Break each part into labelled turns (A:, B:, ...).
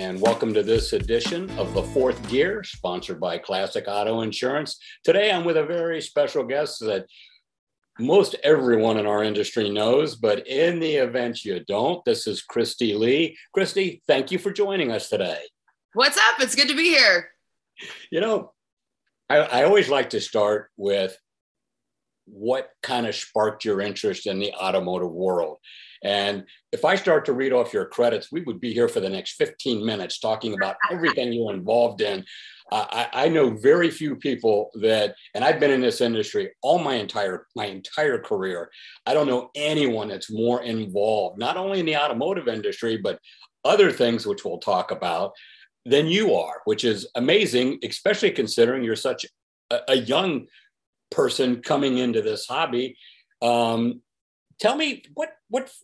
A: and welcome to this edition of The Fourth Gear, sponsored by Classic Auto Insurance. Today, I'm with a very special guest that most everyone in our industry knows, but in the event you don't, this is Cristy Lee. Cristy, thank you for joining us today.
B: What's up? It's good to be here.
A: You know, I always like to start with what kind of sparked your interest in the automotive world. And if I start to read off your credits, we would be here for the next 15 minutes talking about everything you're involved in. I know very few people that, and I've been in this industry all my entire career. I don't know anyone that's more involved, not only in the automotive industry, but other things which we'll talk about than you are, which is amazing, especially considering you're such a young person coming into this hobby. Tell me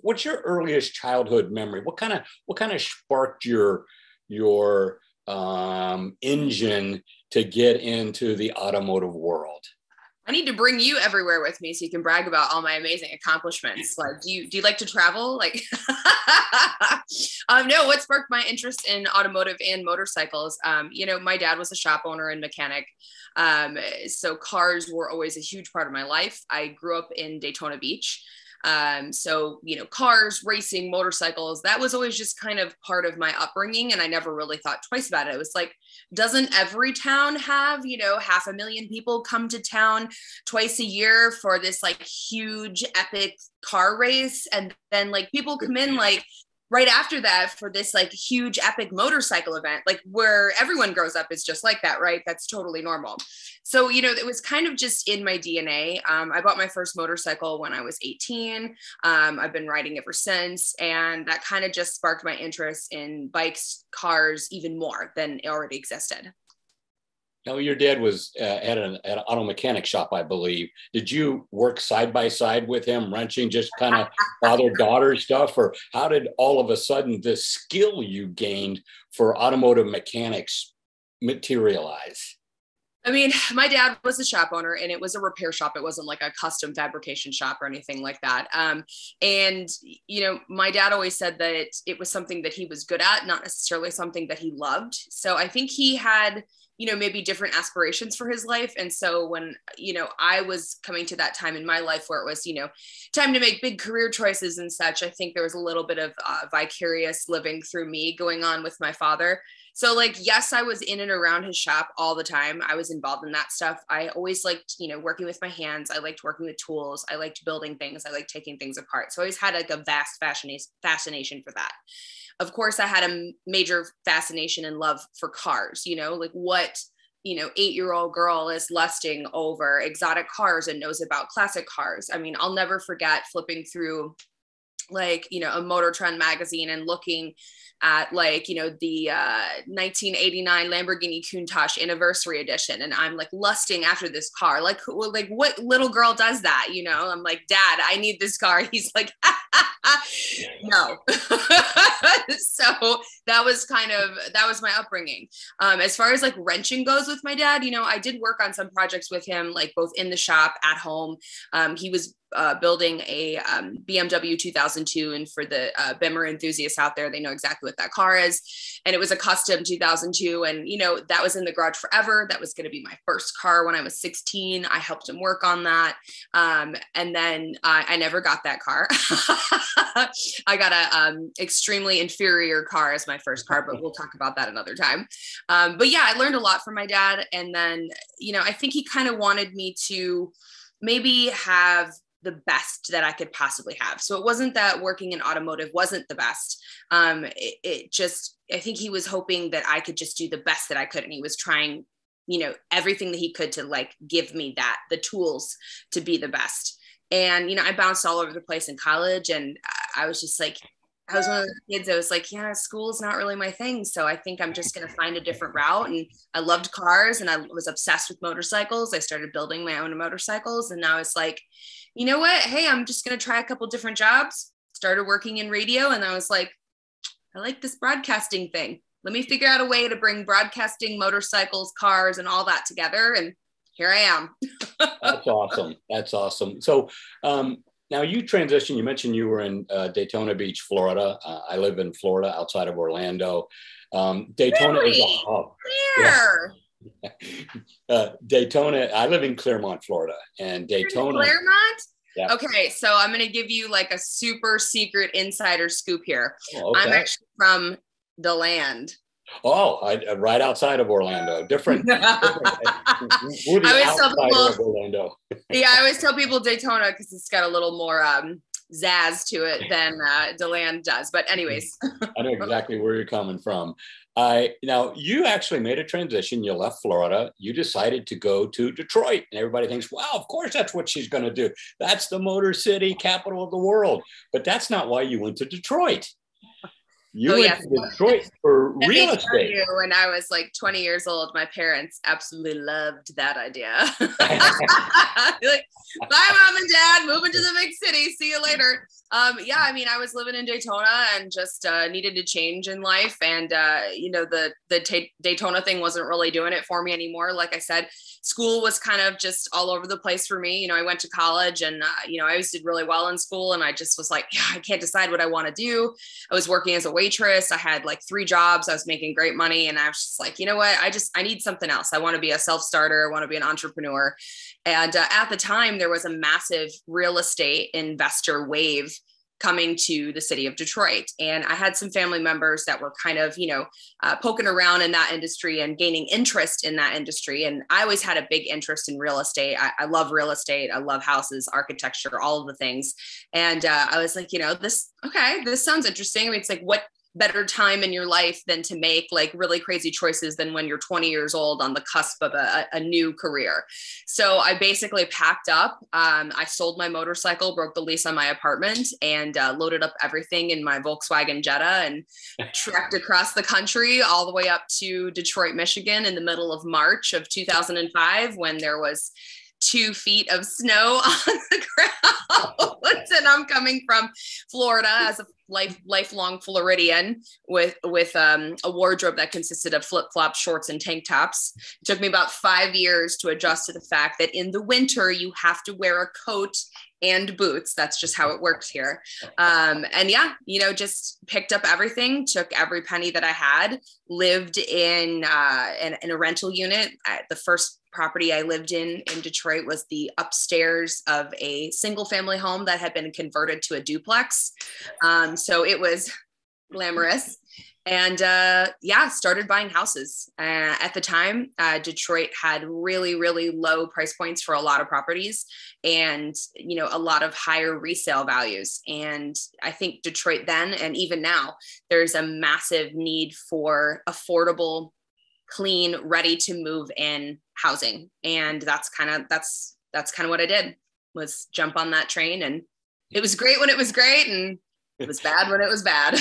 A: what's your earliest childhood memory? What kind of sparked your engine to get into the automotive world?
B: I need to bring you everywhere with me so you can brag about all my amazing accomplishments. Like, do you like to travel? Like, no, what sparked my interest in automotive and motorcycles? My dad was a shop owner and mechanic. So cars were always a huge part of my life. I grew up in Daytona Beach. Cars, racing, motorcycles, that was always just kind of part of my upbringing. And I never really thought twice about it. It was like, doesn't every town have, 500,000 people come to town twice a year for this like huge epic car race? And then like people come in like right after that for this like huge epic motorcycle event, like where everyone grows up is just like that, right? That's totally normal. So, it was kind of just in my DNA. I bought my first motorcycle when I was 18. I've been riding ever since. And that kind of just sparked my interest in bikes, cars, even more than it already existed.
A: Now, your dad was at an auto mechanic shop, I believe. Did you work side by side with him, wrenching, just kind of father-daughter stuff? Or how did all of a sudden this skill you gained for automotive mechanics materialize?
B: I mean, my dad was a shop owner and it was a repair shop. It wasn't like a custom fabrication shop or anything like that. My dad always said that it was something that he was good at, not necessarily something that he loved. So I think he had, maybe different aspirations for his life. And so when, I was coming to that time in my life where it was, time to make big career choices and such, I think there was a little bit of vicarious living through me going on with my father. So like, yes, I was in and around his shop all the time. I was involved in that stuff. I always liked, working with my hands. I liked working with tools. I liked building things. I liked taking things apart. So I always had like a vast fascination for that. Of course, I had a major fascination and love for cars, like what, 8-year-old girl is lusting over exotic cars and knows about classic cars. I mean, I'll never forget flipping through like, a MotorTrend magazine and looking at like, the 1989 Lamborghini Countach anniversary edition. And I'm like lusting after this car. Like what little girl does that? I'm like, Dad, I need this car. He's like, no. So that was my upbringing. As far as like wrenching goes with my dad, I did work on some projects with him, like both in the shop, at home. He was building a BMW 2002, and for the Bimmer enthusiasts out there, they know exactly what that car is. And it was a custom 2002, and that was in the garage forever. That was going to be my first car when I was 16. I helped him work on that, and then I never got that car. I got a extremely inferior car as my first car, but we'll talk about that another time. But yeah, I learned a lot from my dad, and then I think he kind of wanted me to maybe have the best that I could possibly have. So it wasn't that working in automotive wasn't the best. I think he was hoping that I could just do the best that I could. And he was trying, everything that he could to like give me the tools to be the best. And, I bounced all over the place in college, and I was just like, I was one of the kids that was like, yeah, school's not really my thing. So I think I'm just going to find a different route. And I loved cars and I was obsessed with motorcycles. I started building my own motorcycles. And now it's like, you know what? Hey, I'm just going to try a couple different jobs. Started working in radio. And I was like, I like this broadcasting thing. Let me figure out a way to bring broadcasting, motorcycles, cars, and all that together. And here I am.
A: That's awesome. That's awesome. So Now you transitioned, you mentioned you were in Daytona Beach, Florida. I live in Florida outside of Orlando. Daytona is a hub.
B: Where?
A: Daytona, I live in Clermont, Florida, and Daytona.
B: Claremont?
A: Yeah.
B: Okay, so I'm going to give you like a super secret insider scoop here.
A: Oh, okay.
B: I'm actually from the land.
A: Oh, right outside of Orlando. Different. We're the
B: I always tell
A: outsider of
B: people,
A: Orlando.
B: yeah, I always tell people Daytona because it's got a little more zazz to it than DeLand does. But anyways.
A: I know exactly where you're coming from. Now, you actually made a transition. You left Florida. You decided to go to Detroit. And everybody thinks, wow, of course, that's what she's going to do. That's the Motor City, capital of the world. But that's not why you went to Detroit. You went to Detroit for real estate.
B: When I was like 20 years old, my parents absolutely loved that idea. Like, bye, mom and dad, moving to the big city. See you later. Yeah, I mean, I was living in Daytona and just needed to change in life. And, you know, the Daytona thing wasn't really doing it for me anymore. Like I said, school was kind of just all over the place for me. You know, I went to college and, you know, I always did really well in school. And I just was like, yeah, I can't decide what I want to do. I was working as a waitress. I had like 3 jobs. I was making great money. And I was just like, you know what? I need something else. I want to be a self-starter. I want to be an entrepreneur. And at the time, there was a massive real estate investor wave coming to the city of Detroit. And I had some family members that were kind of, you know, poking around in that industry and gaining interest in that industry. And I always had a big interest in real estate. I love real estate. I love houses, architecture, all of the things. And I was like, you know, this sounds interesting. I mean, it's like, what better time in your life than to make like really crazy choices than when you're 20 years old on the cusp of a new career. So I basically packed up. I sold my motorcycle, broke the lease on my apartment, and loaded up everything in my Volkswagen Jetta and trekked across the country all the way up to Detroit, Michigan in the middle of March of 2005 when there was 2 feet of snow on the ground. And I'm coming from Florida as a lifelong Floridian with a wardrobe that consisted of flip-flops, shorts, and tank tops. It took me about 5 years to adjust to the fact that in the winter you have to wear a coat and boots. That's just how it works here. And yeah, you know, just picked up everything, took every penny that I had, lived in a rental unit. The first property I lived in Detroit was the upstairs of a single family home that had been converted to a duplex. So it was glamorous. And yeah, started buying houses. At the time, Detroit had really, really low price points for a lot of properties and, you know, a lot of higher resale values. And I think Detroit then, and even now, there's a massive need for affordable, clean, ready to move in housing. And that's kind of what I did, was jump on that train. And it was great when it was great. And it was bad when it was bad.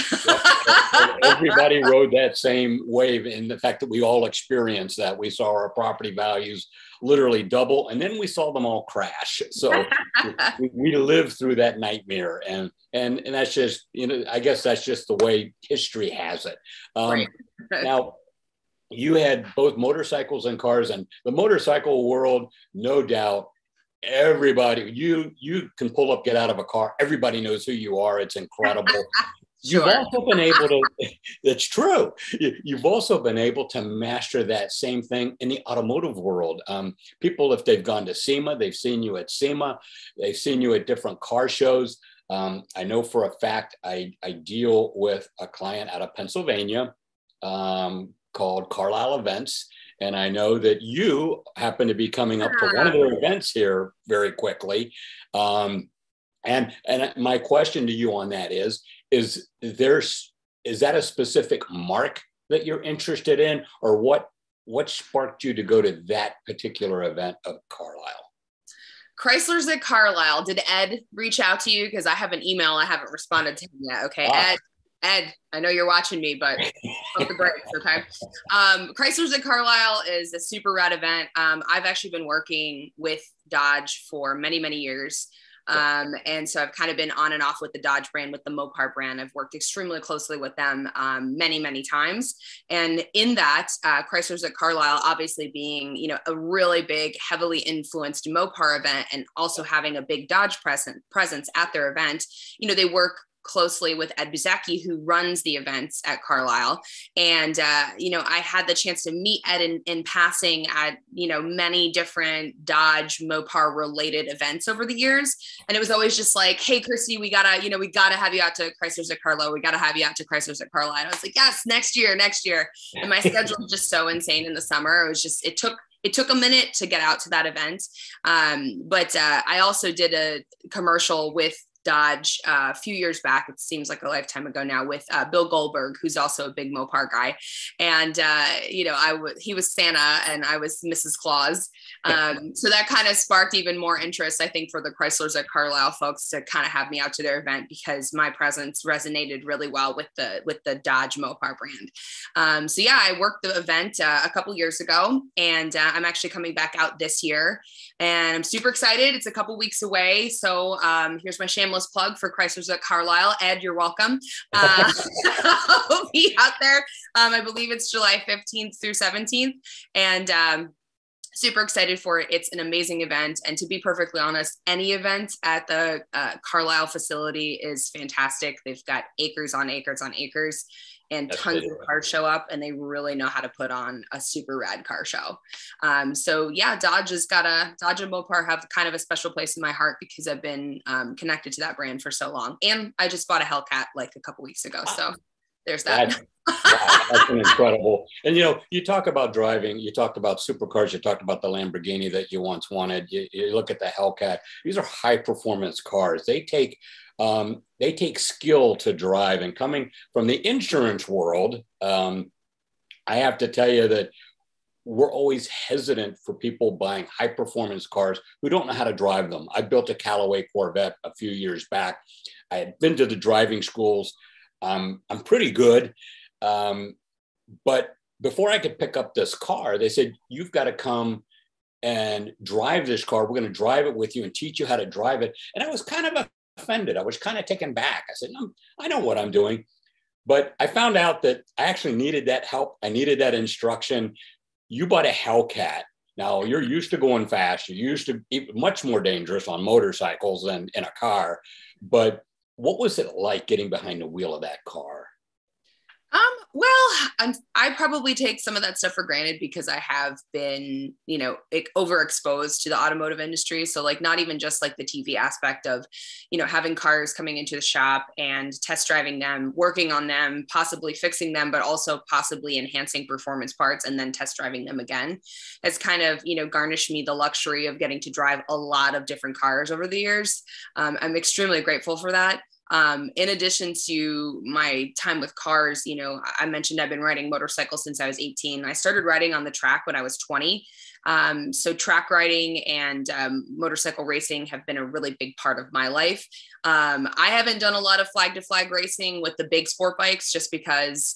A: Everybody rode that same wave in the fact that we all experienced that. We saw our property values literally double, and then we saw them all crash. So we lived through that nightmare, and that's just, you know, I guess that's just the way history has it.
B: Right.
A: Now, you had both motorcycles and cars, and the motorcycle world, no doubt, everybody, you can pull up, get out of a car. Everybody knows who you are. It's incredible.
B: Sure.
A: You've also been able to, it's true. You've also been able to master that same thing in the automotive world. People, if they've gone to SEMA, they've seen you at SEMA, they've seen you at different car shows. I know for a fact, I deal with a client out of Pennsylvania called Carlisle Events. And I know that you happen to be coming up to one of their events here very quickly. And my question to you on that is that a specific mark that you're interested in, or what sparked you to go to that particular event of Carlisle?
B: Chryslers at Carlisle. Did Ed reach out to you? Because I have an email. I haven't responded to him yet. Okay, Ed, I know you're watching me, but pump the brakes, okay? Chryslers at Carlisle is a super rad event. I've actually been working with Dodge for many, many years. And so I've kind of been on and off with the Dodge brand, with the Mopar brand. I've worked extremely closely with them many, many times. And in that, Chryslers at Carlisle, obviously being, a really big, heavily influenced Mopar event, and also having a big Dodge presence at their event, they work closely with Ed Buzecki, who runs the events at Carlisle. And, I had the chance to meet Ed in passing at, many different Dodge Mopar related events over the years. And it was always just like, hey, Cristy, we gotta have you out to Chryslers at Carlisle. We gotta have you out to Chryslers at Carlisle. And I was like, yes, next year. And my schedule was just so insane in the summer. It took a minute to get out to that event. But I also did a commercial with Dodge a few years back. It seems like a lifetime ago now, with Bill Goldberg, who's also a big Mopar guy. And, he was Santa and I was Mrs. Claus. So that kind of sparked even more interest, I think, for the Chryslers at Carlisle folks to kind of have me out to their event, because my presence resonated really well with the Dodge Mopar brand. So yeah, I worked the event a couple years ago, and I'm actually coming back out this year, and I'm super excited. It's a couple weeks away. So here's my shameless plug for Chryslers at Carlisle. Ed, you're welcome. I'll be out there. I believe it's July 15th through 17th. And super excited for it. It's an amazing event. And to be perfectly honest, any event at the Carlisle facility is fantastic. They've got acres on acres on acres, and tons of cars show up, and they really know how to put on a super rad car show. So yeah, Dodge and Mopar have kind of a special place in my heart, because I've been connected to that brand for so long. And I just bought a Hellcat like a couple weeks ago. So there's that.
A: That's incredible. And, you talk about driving, you talked about supercars, you talked about the Lamborghini that you once wanted. You look at the Hellcat. These are high performance cars. They take skill to drive. And coming from the insurance world, I have to tell you that we're always hesitant for people buying high performance cars who don't know how to drive them. I built a Callaway Corvette a few years back. I had been to the driving schools. I'm pretty good. But before I could pick up this car, they said, you've got to come and drive this car. We're going to drive it with you and teach you how to drive it. And I was kind of offended. I was kind of taken back. I said, no, I know what I'm doing. But I found out that I actually needed that help. I needed that instruction. You bought a Hellcat. Now, you're used to going fast. You're used to much more dangerous on motorcycles than in a car. But what was it like getting behind the wheel of that car?
B: Well, I probably take some of that stuff for granted, because I have been, overexposed to the automotive industry. So like, not even just like the TV aspect of, having cars coming into the shop and test driving them, working on them, possibly fixing them, but also possibly enhancing performance parts and then test driving them again, has kind of, garnished me the luxury of getting to drive a lot of different cars over the years. I'm extremely grateful for that. In addition to my time with cars, I mentioned I've been riding motorcycles since I was 18. I started riding on the track when I was 20. So track riding and motorcycle racing have been a really big part of my life. I haven't done a lot of flag to flag racing with the big sport bikes, just because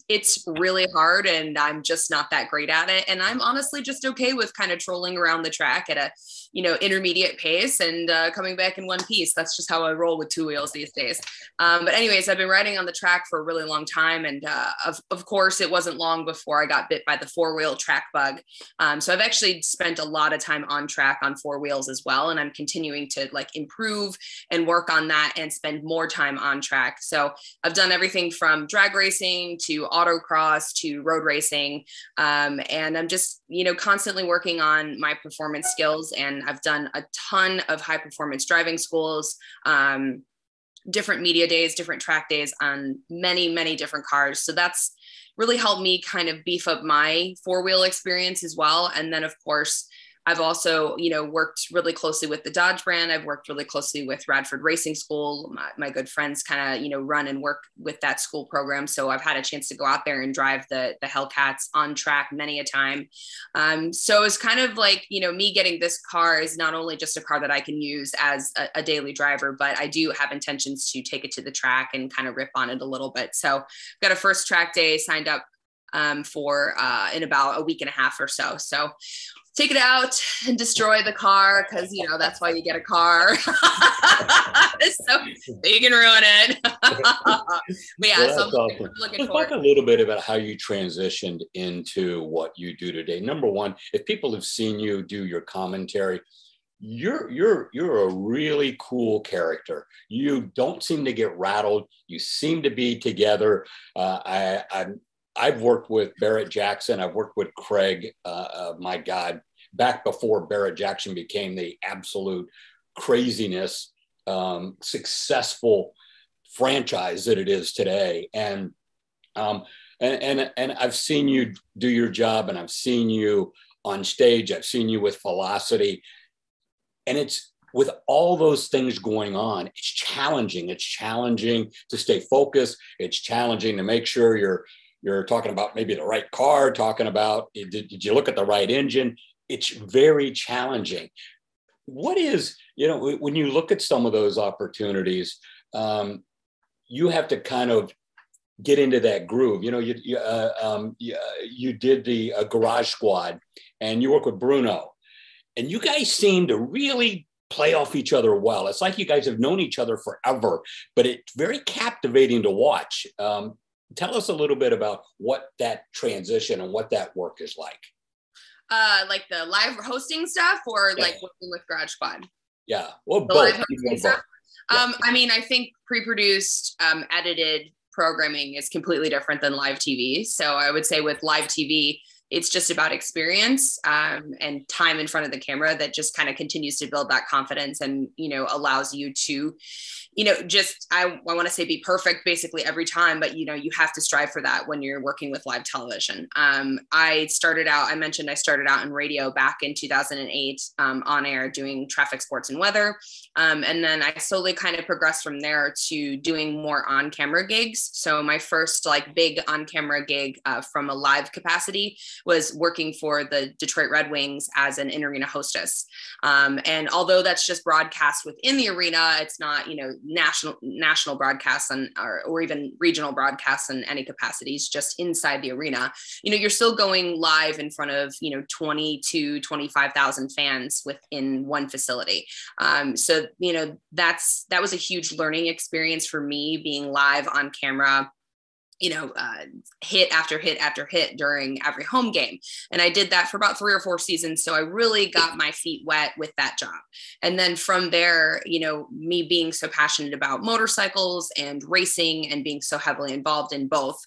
B: it's really hard and I'm just not that great at it. And I'm honestly just okay with kind of trolling around the track at a, intermediate pace and coming back in one piece. That's just how I roll with two wheels these days. But anyways, I've been riding on the track for a really long time. And of course, it wasn't long before I got bit by the four-wheel track bug. So I've actually spent a lot of time on track on four wheels as well. And I'm continuing to improve and work on that and spend more time on track. So I've done everything from drag racing to autocross to road racing. And I'm just, constantly working on my performance skills. And I've done a ton of high performance driving schools, different media days, different track days on many, many different cars. So that's really helped me kind of beef up my four-wheel experience as well. And then of course, I've also, worked really closely with the Dodge brand. I've worked really closely with Radford Racing School. My good friends kind of, run and work with that school program. So I've had a chance to go out there and drive the Hellcats on track many a time. So it's kind of like, me getting this car is not only just a car that I can use as a daily driver, but I do have intentions to take it to the track and kind of rip on it a little bit. So I've got a first track day signed up for in about a week and a half or so. So take it out and destroy the car, because that's why you get a car. So you can ruin it. But yeah,
A: Well,
B: so
A: that's awesome.
B: looking
A: Let's talk
B: forward.
A: a little bit about how you transitioned into what you do today. Number one, if people have seen you do your commentary, you're a really cool character. You don't seem to get rattled. You seem to be together. I've worked with Barrett Jackson. I've worked with Craig. My God, back before Barrett Jackson became the absolute craziness, successful franchise that it is today. And I've seen you do your job, and I've seen you on stage. I've seen you with Velocity, and it's with all those things going on. It's challenging. It's challenging to stay focused. It's challenging to make sure you're talking about maybe the right car, talking about, did you look at the right engine? It's very challenging. What is, when you look at some of those opportunities, you have to kind of get into that groove. You did the Garage Squad, and you work with Bruno, and you guys seem to really play off each other well. It's like you guys have known each other forever, but it's very captivating to watch. Tell us a little bit about what that transition and what that work is like.
B: Like the live hosting stuff, or like working with Garage Squad?
A: Yeah, well,
B: the
A: both.
B: Live hosting stuff.
A: Yeah.
B: I mean, I think pre-produced, edited programming is completely different than live TV. So I would say with live TV, it's just about experience and time in front of the camera that just kind of continues to build that confidence and, allows you to, I want to say be perfect basically every time, but, you have to strive for that when you're working with live television. I started out in radio back in 2008 on air doing traffic, sports, and weather. And then I slowly kind of progressed from there to doing more on-camera gigs. So my first big on-camera gig from a live capacity was working for the Detroit Red Wings as an in-arena hostess. And although that's just broadcast within the arena, it's not, national broadcasts or even regional broadcasts in any capacities, just inside the arena. You're still going live in front of, 25,000 fans within one facility. So, that was a huge learning experience for me, being live on camera, hit after hit after hit during every home game. And I did that for about 3 or 4 seasons. So I really got my feet wet with that job. And then from there, me being so passionate about motorcycles and racing and being so heavily involved in both,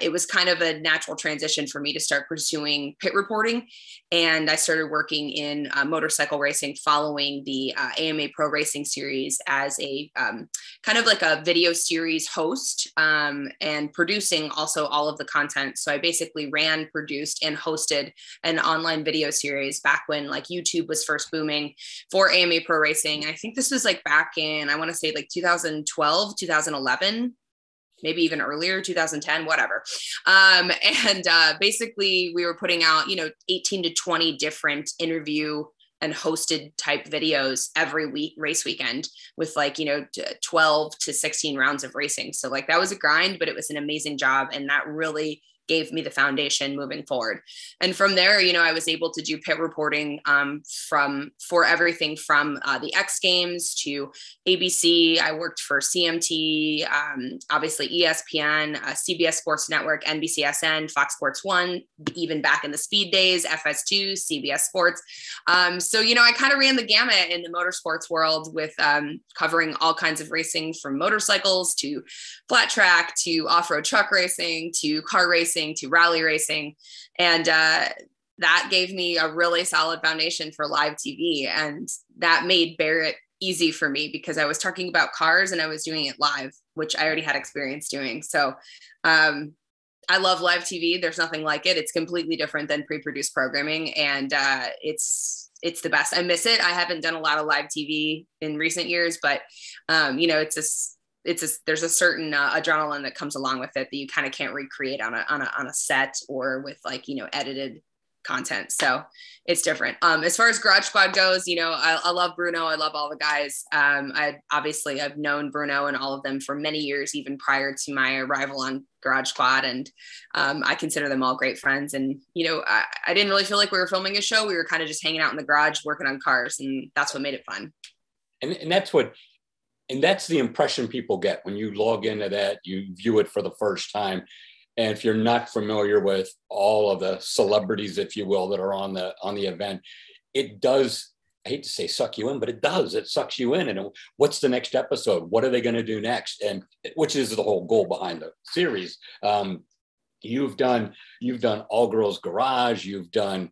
B: it was kind of a natural transition for me to start pursuing pit reporting. And I started working in motorcycle racing following the AMA Pro Racing Series as a kind of like a video series host and producing also all of the content. So I basically ran, produced, and hosted an online video series back when YouTube was first booming for AMA Pro Racing. I think this was back in, I want to say 2012, 2011. Maybe even earlier, 2010, whatever. And basically we were putting out, 18 to 20 different interview and hosted type videos every week, race weekend, with 12 to 16 rounds of racing. So that was a grind, but it was an amazing job. And that really gave me the foundation moving forward. And from there, I was able to do pit reporting for everything from the X Games to ABC. I worked for CMT, obviously ESPN, CBS Sports Network, NBCSN, Fox Sports 1, even back in the speed days, FS2, CBS Sports. So, I kind of ran the gamut in the motorsports world with covering all kinds of racing, from motorcycles to flat track to off-road truck racing to car racing to rally racing. And that gave me a really solid foundation for live TV. And that made Barrett easy for me because I was talking about cars and I was doing it live, which I already had experience doing. So I love live TV. There's nothing like it. It's completely different than pre-produced programming. And it's the best. I miss it. I haven't done a lot of live TV in recent years, but there's a certain adrenaline that comes along with it that you kind of can't recreate on a set or with edited content. So it's different. As far as Garage Squad goes, you know, I love Bruno. I love all the guys. I've known Bruno and all of them for many years, even prior to my arrival on Garage Squad. And I consider them all great friends. And, you know, I didn't really feel like we were filming a show. We were kind of just hanging out in the garage, working on cars. And that's what made it fun.
A: And that's the impression people get when you log into that, you view it for the first time. And if you're not familiar with all of the celebrities, if you will, that are on the event, it does, I hate to say suck you in, but it does. It sucks you in. And what's the next episode? What are they going to do next? And which is the whole goal behind the series. You've done All Girls Garage. You've done,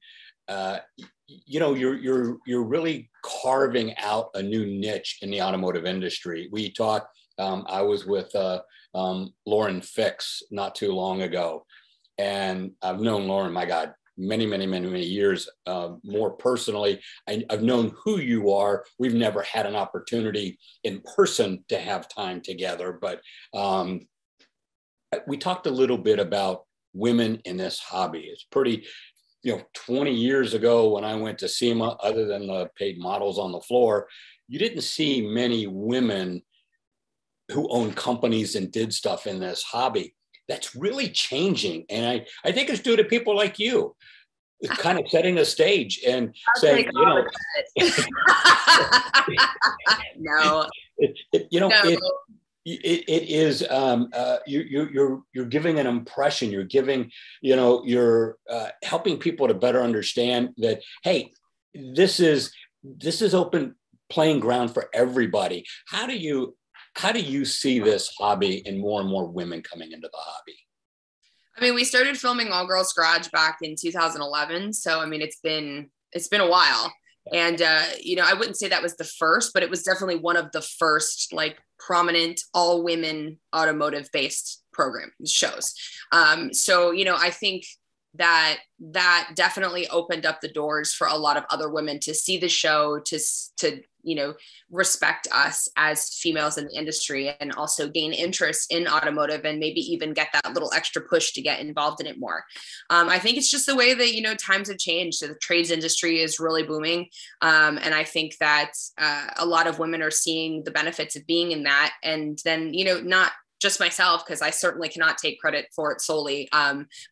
A: you know, you're really carving out a new niche in the automotive industry. We talked. I was with Lauren Fix not too long ago, and I've known Lauren, my God, many years. More personally, I've known who you are. We've never had an opportunity in person to have time together, but we talked a little bit about women in this hobby. It's pretty, you know, 20 years ago when I went to SEMA, other than the paid models on the floor, you didn't see many women who own companies and did stuff in this hobby. That's really changing. And I think it's due to people like you, kind of setting a stage and saying, you know,
B: no,
A: you know,
B: no.
A: It is, you're giving an impression, you're giving, you know, you're helping people to better understand that, hey, this is open playing ground for everybody. How do you see this hobby and more women coming into the hobby?
B: I mean, we started filming All Girls Garage back in 2011. So, I mean, it's been a while. And, you know, I wouldn't say that was the first, but it was definitely one of the first, like, prominent all women automotive based program shows. So, you know, I think that definitely opened up the doors for a lot of other women to see the show, to, you know, respect us as females in the industry, and also gain interest in automotive, and maybe even get that little extra push to get involved in it more. I think it's just the way that, you know, times have changed. So the trades industry is really booming. And I think that a lot of women are seeing the benefits of being in that. And then, you know, not just myself, because I certainly cannot take credit for it solely.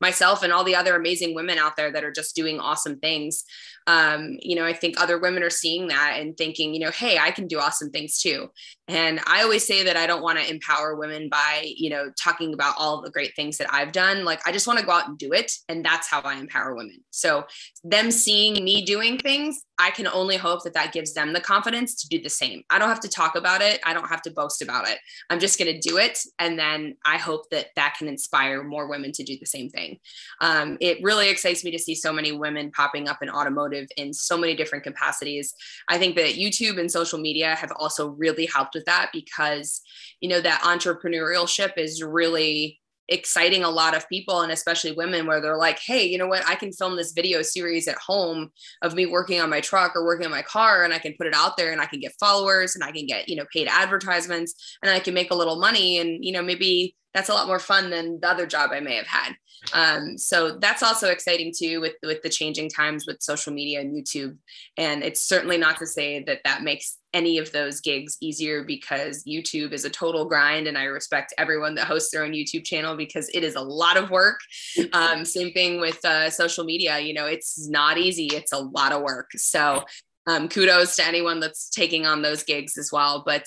B: Myself and all the other amazing women out there that are just doing awesome things. You know, I think other women are seeing that and thinking, you know, hey, I can do awesome things too. And I always say that I don't want to empower women by, you know, talking about all the great things that I've done. Like, I just want to go out and do it. And that's how I empower women. So them seeing me doing things, I can only hope that gives them the confidence to do the same. I don't have to talk about it. I don't have to boast about it. I'm just going to do it. And then I hope that can inspire more women to do the same thing. It really excites me to see so many women popping up in automotive in so many different capacities. I think that YouTube and social media have also really helped with that, because, you know, that entrepreneurship is really exciting a lot of people, and especially women, where they're like, hey, you know what, I can film this video series at home of me working on my truck or working on my car, and I can put it out there, and I can get followers, and I can get, you know, paid advertisements, and I can make a little money. And, you know, maybe that's a lot more fun than the other job I may have had. So that's also exciting too, with the changing times with social media and YouTube. And it's certainly not to say that makes any of those gigs easier, because YouTube is a total grind, and I respect everyone that hosts their own YouTube channel, because it is a lot of work. Same thing with social media. You know, it's not easy. It's a lot of work. So kudos to anyone that's taking on those gigs as well. But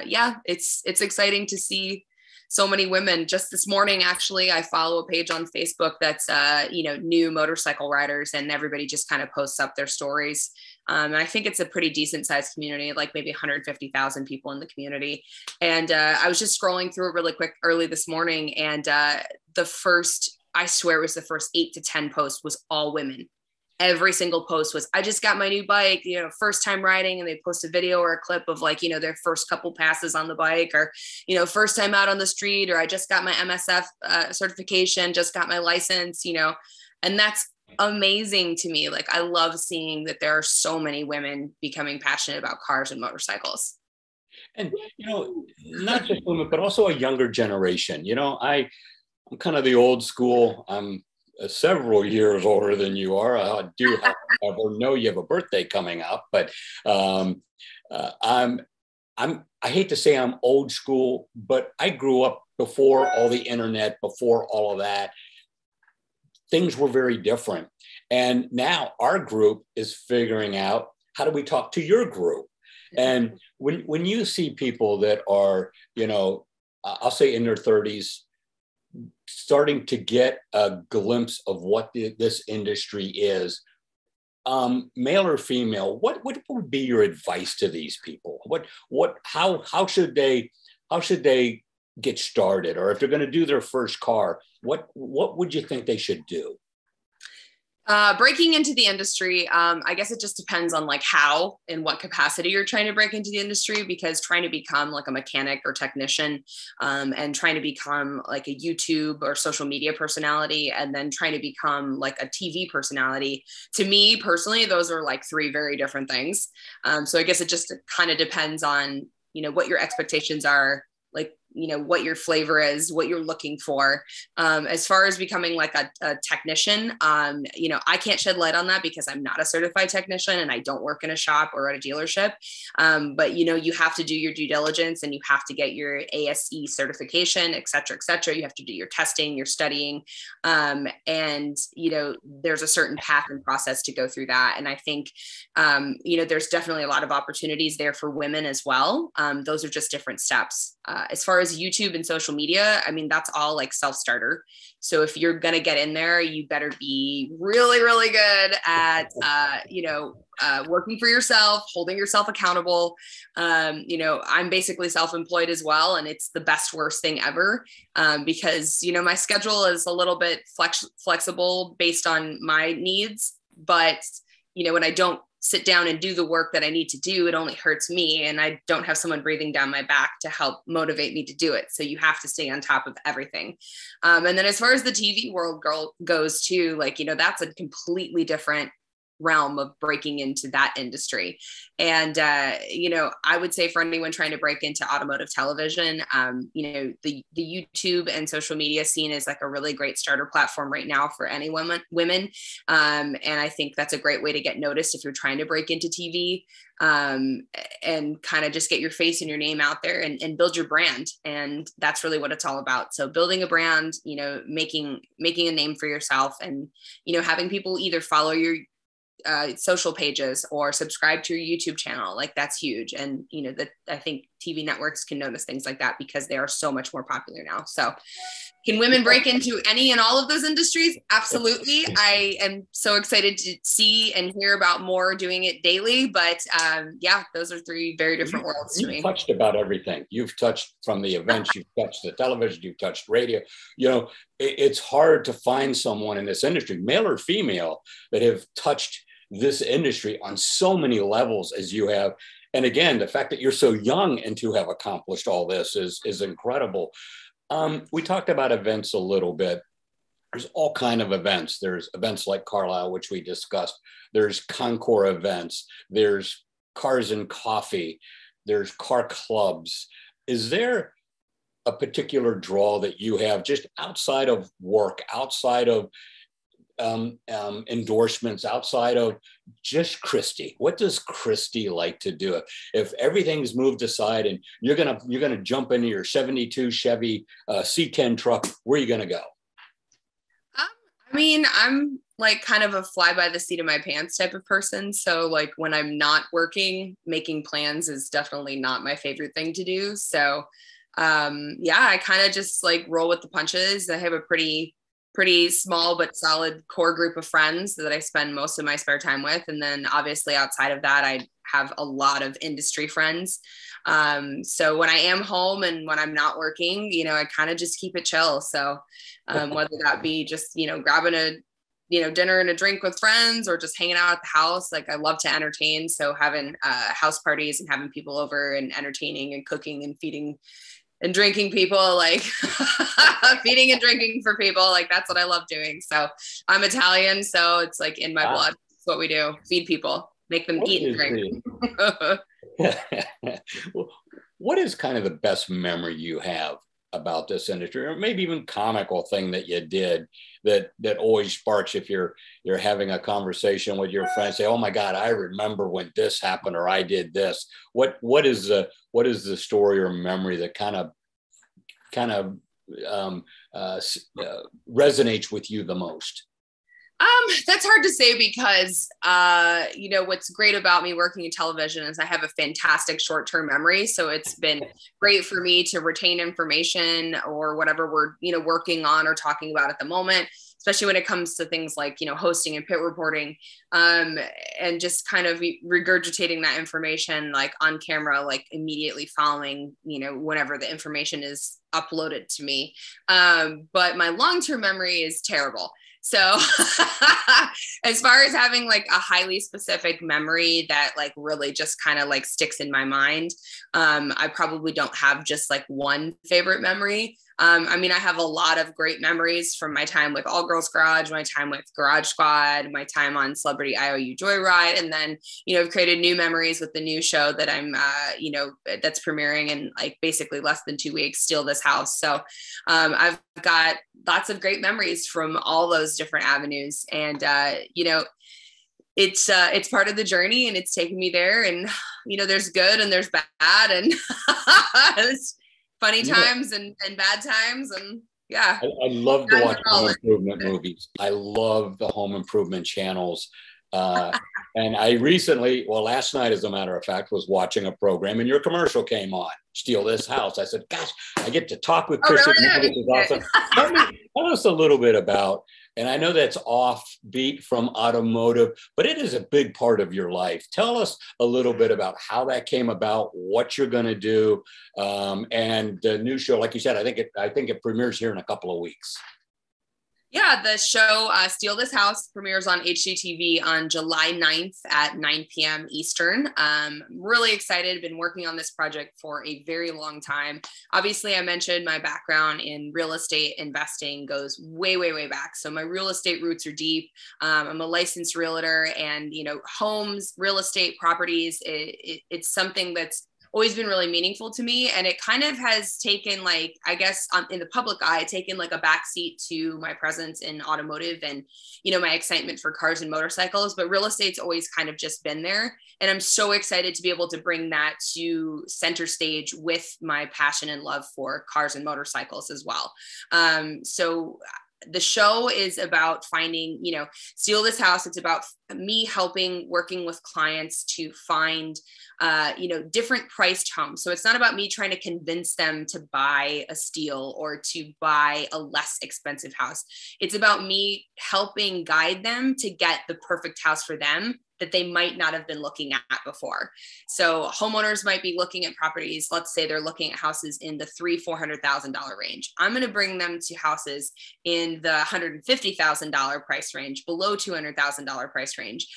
B: yeah, it's exciting to see so many women. Just this morning, actually, I follow a page on Facebook that's, you know, new motorcycle riders, and everybody just kind of posts up their stories. And I think it's a pretty decent sized community, like maybe 150,000 people in the community. And I was just scrolling through it really quick early this morning. And I swear it was the first 8 to 10 posts was all women. Every single post was, I just got my new bike, you know, first time riding, and they post a video or a clip of, like, you know, their first couple passes on the bike, or, you know, first time out on the street, or I just got my MSF certification, just got my license, you know, and that's amazing to me. Like, I love seeing that there are so many women becoming passionate about cars and motorcycles.
A: And, you know, not just women, but also a younger generation. You know, I'm kind of the old school. I'm several years older than you are. I do, however, know you have a birthday coming up, but I hate to say I'm old school, but I grew up before all the internet, before all of that. Things were very different. And now our group is figuring out, how do we talk to your group? And when you see people that are, I'll say in their 30s, starting to get a glimpse of what this industry is, male or female, what would be your advice to these people? How should they get started? Or if they're going to do their first car, what would you think they should do?
B: Breaking into the industry, I guess it just depends on like how and what capacity you're trying to break into the industry, because trying to become like a mechanic or technician, and trying to become like a YouTube or social media personality, and then trying to become like a TV personality, to me personally, those are like three very different things. So I guess it just kind of depends on, what your expectations are, like, what your flavor is, what you're looking for. As far as becoming like a technician, I can't shed light on that because I'm not a certified technician and I don't work in a shop or at a dealership. But, you have to do your due diligence and you have to get your ASE certification, et cetera, et cetera. You have to do your testing, your studying. And, there's a certain path and process to go through that. And I think, there's definitely a lot of opportunities there for women as well. Those are just different steps. As far as YouTube and social media, I mean, that's all like self-starter. So if you're going to get in there, you better be really, really good at, working for yourself, holding yourself accountable. I'm basically self-employed as well. And it's the best, worst thing ever, because, my schedule is a little bit flexible based on my needs. But, when I don't sit down and do the work that I need to do, it only hurts me. And I don't have someone breathing down my back to help motivate me to do it. So you have to stay on top of everything. And then as far as the TV world goes too, that's a completely different realm of breaking into that industry. And, I would say for anyone trying to break into automotive television, the YouTube and social media scene is like a really great starter platform right now for any women. And I think that's a great way to get noticed if you're trying to break into TV, and kind of just get your face and your name out there and build your brand. And that's really what it's all about. So building a brand, making a name for yourself, and, having people either follow your social pages or subscribe to your YouTube channel. Like that's huge. And, I think TV networks can notice things like that because they are so much more popular now. So can women break into any and all of those industries? Absolutely. I am so excited to see and hear about more doing it daily. But those are three very different worlds to me.
A: You've touched about everything. You've touched from the events, you've touched the television, you've touched radio. It's hard to find someone in this industry, male or female, that have touched this industry on so many levels as you have. And again, the fact that you're so young and to have accomplished all this is incredible. We talked about events a little bit. There's all kind of events. There's events like Carlisle, which we discussed. There's Concours events. There's Cars and Coffee. There's car clubs. Is there a particular draw that you have just outside of work, outside of endorsements, outside of just Cristy? What does Cristy like to do? If everything's moved aside and you're gonna jump into your 72 Chevy C10 truck, where are you gonna go?
B: I'm like kind of a fly by the seat of my pants type of person. So like when I'm not working, making plans is definitely not my favorite thing to do. So I kind of just like roll with the punches. I have a pretty small but solid core group of friends that I spend most of my spare time with. And then obviously outside of that, I have a lot of industry friends. So when I am home and when I'm not working, I kind of just keep it chill. So whether that be just, grabbing a, dinner and a drink with friends or just hanging out at the house, like I love to entertain. So having house parties and having people over and entertaining and cooking and feeding and drinking people, like feeding and drinking for people, like that's what I love doing. So I'm Italian, so it's like in my blood. It's what we do: feed people, make them eat and drink.
A: What is kind of the best memory you have about this industry, or maybe even comical thing that you did that always sparks if you're having a conversation with your friends, say, oh my God, I remember when this happened, or I did this. What is the story or memory that kind of resonates with you the most?
B: That's hard to say because, what's great about me working in television is I have a fantastic short-term memory. So it's been great for me to retain information or whatever we're, working on or talking about at the moment, especially when it comes to things like, hosting and pit reporting, and just kind of regurgitating that information, like on camera, like immediately following, whenever the information is uploaded to me. But my long-term memory is terrible. So as far as having like a highly specific memory that like really just kind of like sticks in my mind, I probably don't have just like one favorite memory. I have a lot of great memories from my time with All Girls Garage, my time with Garage Squad, my time on Celebrity IOU Joyride. And then, I've created new memories with the new show that I'm, that's premiering in like basically less than 2 weeks, Steal This House. So I've got lots of great memories from all those different avenues. And, it's part of the journey and it's taken me there, and, there's good and there's bad and it's funny times and bad times. And yeah.
A: I love to watch home improvement movies. I love the home improvement channels. And I recently, last night, as a matter of fact, was watching a program and your commercial came on, Steal This House. I said, gosh, I get to talk with Cristy. Really? This is awesome. Tell us a little bit about, and I know that's offbeat from automotive, but it is a big part of your life. Tell us a little bit about how that came about, what you're going to do, and the new show. Like you said, I think it premieres here in a couple of weeks.
B: Yeah, the show Steal This House premieres on HGTV on July 9th at 9 p.m. Eastern. I'm really excited. Been working on this project for a very long time. Obviously, I mentioned my background in real estate investing goes way, way, way back. So my real estate roots are deep. I'm a licensed realtor, and, homes, real estate, properties, it's something that's always been really meaningful to me. And it kind of has taken, like, I guess in the public eye, taken like a backseat to my presence in automotive and, my excitement for cars and motorcycles, but real estate's always kind of just been there. And I'm so excited to be able to bring that to center stage with my passion and love for cars and motorcycles as well. So the show is about finding, Steal This House. It's about me working with clients to find, different priced homes. So it's not about me trying to convince them to buy a steal or to buy a less expensive house. It's about me helping guide them to get the perfect house for them that they might not have been looking at before. So homeowners might be looking at properties. Let's say they're looking at houses in the $300,000-$400,000 range. I'm going to bring them to houses in the $150,000 price range, below $200,000 price range,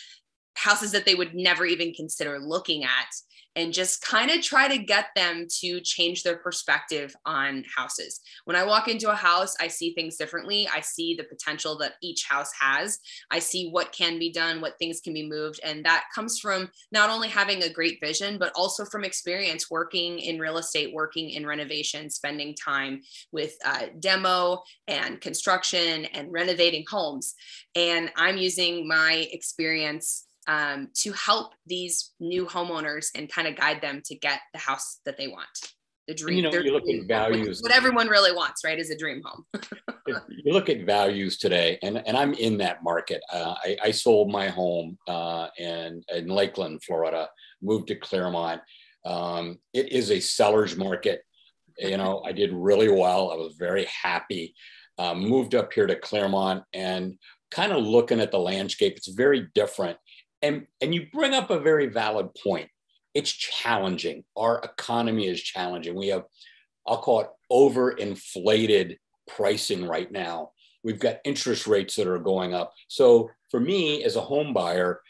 B: houses that they would never even consider looking at, and just kind of try to get them to change their perspective on houses. When I walk into a house, I see things differently. I see the potential that each house has. I see what can be done, what things can be moved. And that comes from not only having a great vision, but also from experience working in real estate, working in renovation, spending time with demo and construction and renovating homes. And I'm using my experience to help these new homeowners and kind of guide them to get the house that they want. The dream.
A: You look at values.
B: What everyone really wants, right, is a dream home.
A: You look at values today, and I'm in that market. I sold my home in Lakeland, Florida, moved to Claremont. It is a seller's market. I did really well. I was very happy. Moved up here to Claremont and kind of looking at the landscape. It's very different. And you bring up a very valid point. It's challenging. Our economy is challenging. We have, I'll call it, overinflated pricing right now. We've got interest rates that are going up. So for me as a home buyer,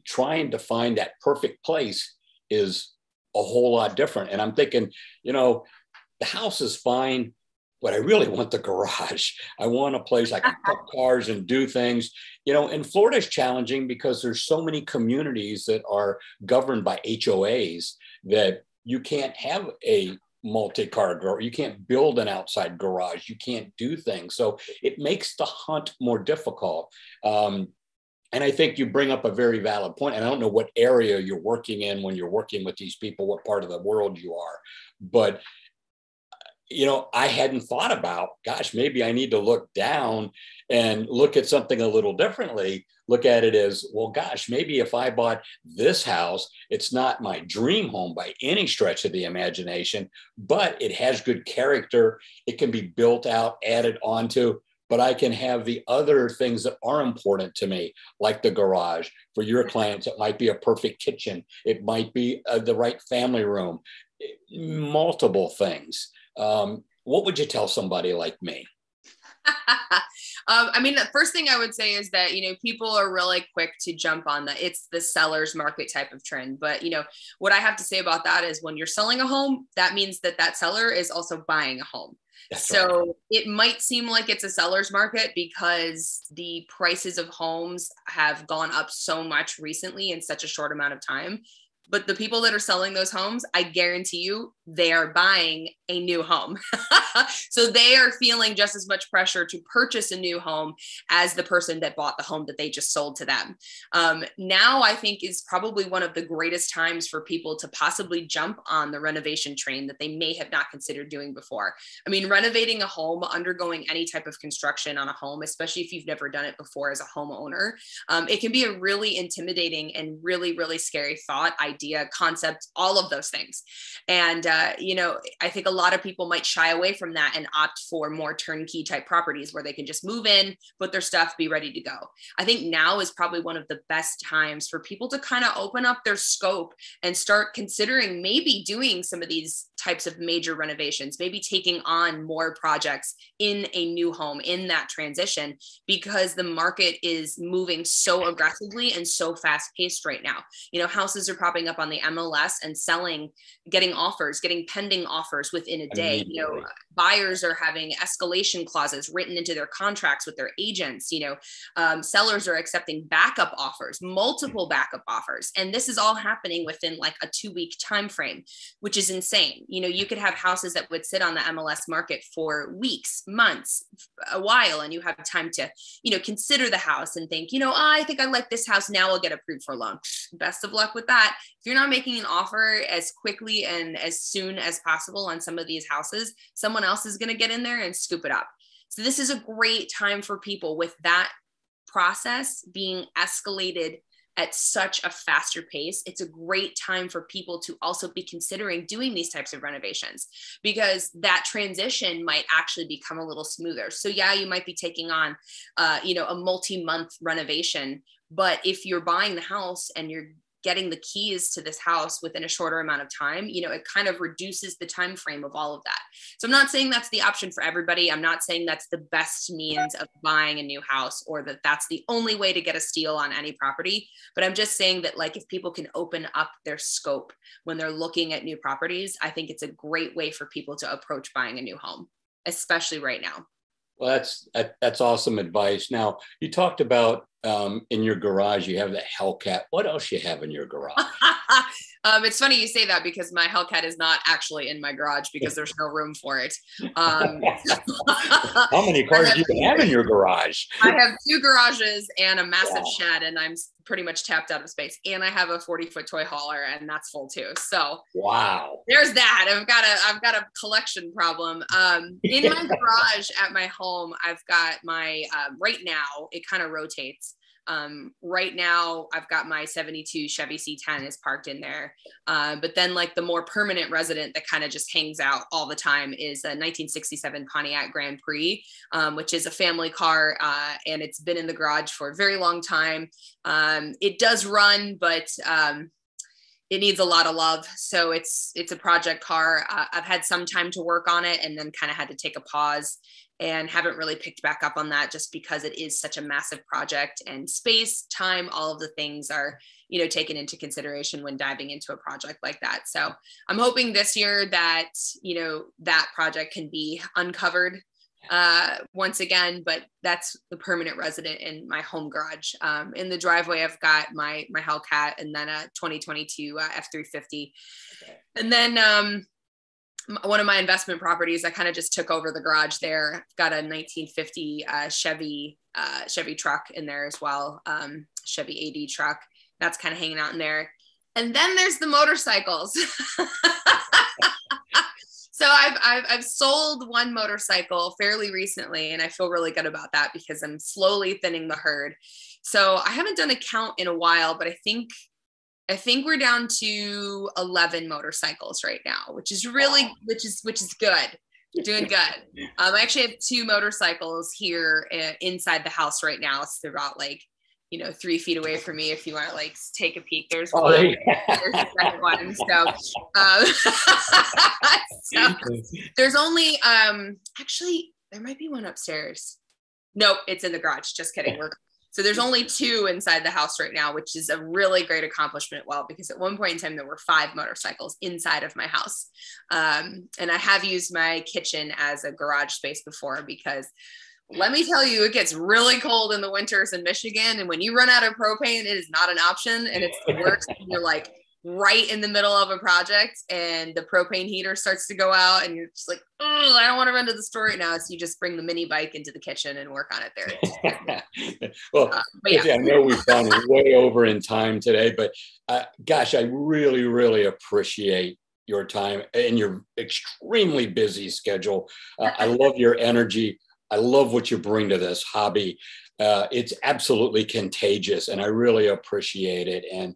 A: trying to find that perfect place is a whole lot different. And I'm thinking, the house is fine, but I really want the garage. I want a place I can park cars and do things. And Florida is challenging because there's so many communities that are governed by HOAs that you can't have a multi-car garage. You can't build an outside garage. You can't do things. So it makes the hunt more difficult. And I think you bring up a very valid point. And I don't know what area you're working in when you're working with these people, what part of the world you are. But, you know, I hadn't thought about, gosh, maybe I need to look down and look at something a little differently. Look at it as, well, gosh, maybe if I bought this house, it's not my dream home by any stretch of the imagination, but it has good character. It can be built out, added onto, but I can have the other things that are important to me, like the garage. For your clients, it might be a perfect kitchen. It might be the right family room, multiple things. What would you tell somebody like me?
B: I mean, the first thing I would say is that, you know, people are really quick to jump on it's the seller's market type of trend. But, you know, what I have to say about that is when you're selling a home, that means that that seller is also buying a home. That's so right. It might seem like it's a seller's market because the prices of homes have gone up so much recently in such a short amount of time. But the people that are selling those homes, I guarantee you, they are buying a new home. So they are feeling just as much pressure to purchase a new home as the person that bought the home that they just sold to them. Now, I think is probably one of the greatest times for people to possibly jump on the renovation train that they may have not considered doing before. I mean, renovating a home, undergoing any type of construction on a home, especially if you've never done it before as a homeowner, it can be a really intimidating and really, really scary thought, idea, concept, all of those things. And, you know, I think a lot of people might shy away from that and opt for more turnkey type properties where they can just move in, put their stuff, be ready to go. I think now is probably one of the best times for people to kind of open up their scope and start considering maybe doing some of these types of major renovations, maybe taking on more projects in a new home in that transition, because the market is moving so aggressively and so fast paced right now. You know, houses are popping up on the MLS and selling, getting offers, getting pending offers within a day. You know, buyers are having escalation clauses written into their contracts with their agents. You know, sellers are accepting backup offers, multiple backup offers. And this is all happening within like a 2-week time frame, which is insane. You know, you could have houses that would sit on the MLS market for weeks, months, a while, and you have time to, you know, consider the house and think, you know, I think I like this house, now I'll get approved for a loan. Best of luck with that. If you're not making an offer as quickly and as soon as possible on some of these houses, someone else is going to get in there and scoop it up. So this is a great time for people with that process being escalated at such a faster pace. It's a great time for people to also be considering doing these types of renovations, because that transition might actually become a little smoother. So yeah, you might be taking on, you know, a multi-month renovation, but if you're buying the house and you're getting the keys to this house within a shorter amount of time, you know, it kind of reduces the time frame of all of that. So I'm not saying that's the option for everybody. I'm not saying that's the best means of buying a new house or that that's the only way to get a steal on any property. But I'm just saying that, like, if people can open up their scope when they're looking at new properties, I think it's a great way for people to approach buying a new home, especially right now.
A: Well, that's awesome advice. Now, you talked about in your garage, you have the Hellcat. What else you have in your garage?
B: It's funny you say that, because my Hellcat is not actually in my garage because there's no room for it. How
A: many cars do you have in your garage?
B: I have 2 garages and a massive shed, and I'm pretty much tapped out of space. And I have a 40-foot toy hauler, and that's full too. So
A: wow,
B: there's that. I've got a collection problem. In my garage at my home, I've got my right now it kind of rotates. Right now I've got my 72 Chevy C10 is parked in there. But then, like, the more permanent resident that kind of just hangs out all the time is a 1967 Pontiac Grand Prix, which is a family car. And it's been in the garage for a very long time. It does run, but, it needs a lot of love. So it's a project car. I've had some time to work on it and then kind of had to take a pause and haven't really picked back up on that, just because it is such a massive project, and space, time, all of the things are, you know, taken into consideration when diving into a project like that. So I'm hoping this year that, you know, that project can be uncovered once again, but that's the permanent resident in my home garage. In the driveway, I've got my Hellcat, and then a 2022 F350. Okay. And then one of my investment properties, I kind of just took over the garage there. I've got a 1950 Chevy truck in there as well. Chevy AD truck. That's kind of hanging out in there. And then there's the motorcycles. So I've sold one motorcycle fairly recently, and I feel really good about that because I'm slowly thinning the herd. So I haven't done a count in a while, but I think we're down to 11 motorcycles right now, which is really, which is good. We're doing good. I actually have 2 motorcycles here inside the house right now. So they're about 3 feet away from me. If you want to take a peek, there's one. There's the second one. So there's only actually there might be one upstairs. Nope, it's in the garage. Just kidding. So there's only 2 inside the house right now, which is a really great accomplishment. Well, because at one point in time there were 5 motorcycles inside of my house, and I have used my kitchen as a garage space before because. Let me tell you, it gets really cold in the winters in Michigan. And when you run out of propane, it is not an option. And it's the worst when you're right in the middle of a project and the propane heater starts to go out and you're just like, oh, I don't want to run to the store right now. So you just bring the mini bike into the kitchen and work on it there.
A: Well, I know we've gone way over in time today, but gosh, I really, really appreciate your time and your extremely busy schedule. I love your energy. I love what you bring to this hobby. It's absolutely contagious, and I really appreciate it. And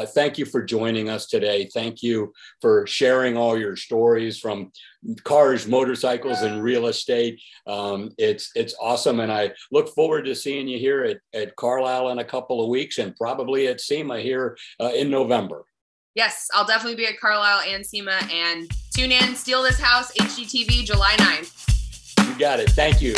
A: thank you for joining us today. Thank you for sharing all your stories from cars, motorcycles, and real estate. It's awesome, and I look forward to seeing you here at Carlisle in a couple of weeks, and probably at SEMA here in November.
B: Yes, I'll definitely be at Carlisle and SEMA. And tune in, Steal This House, HGTV, July 9th.
A: You got it. Thank you.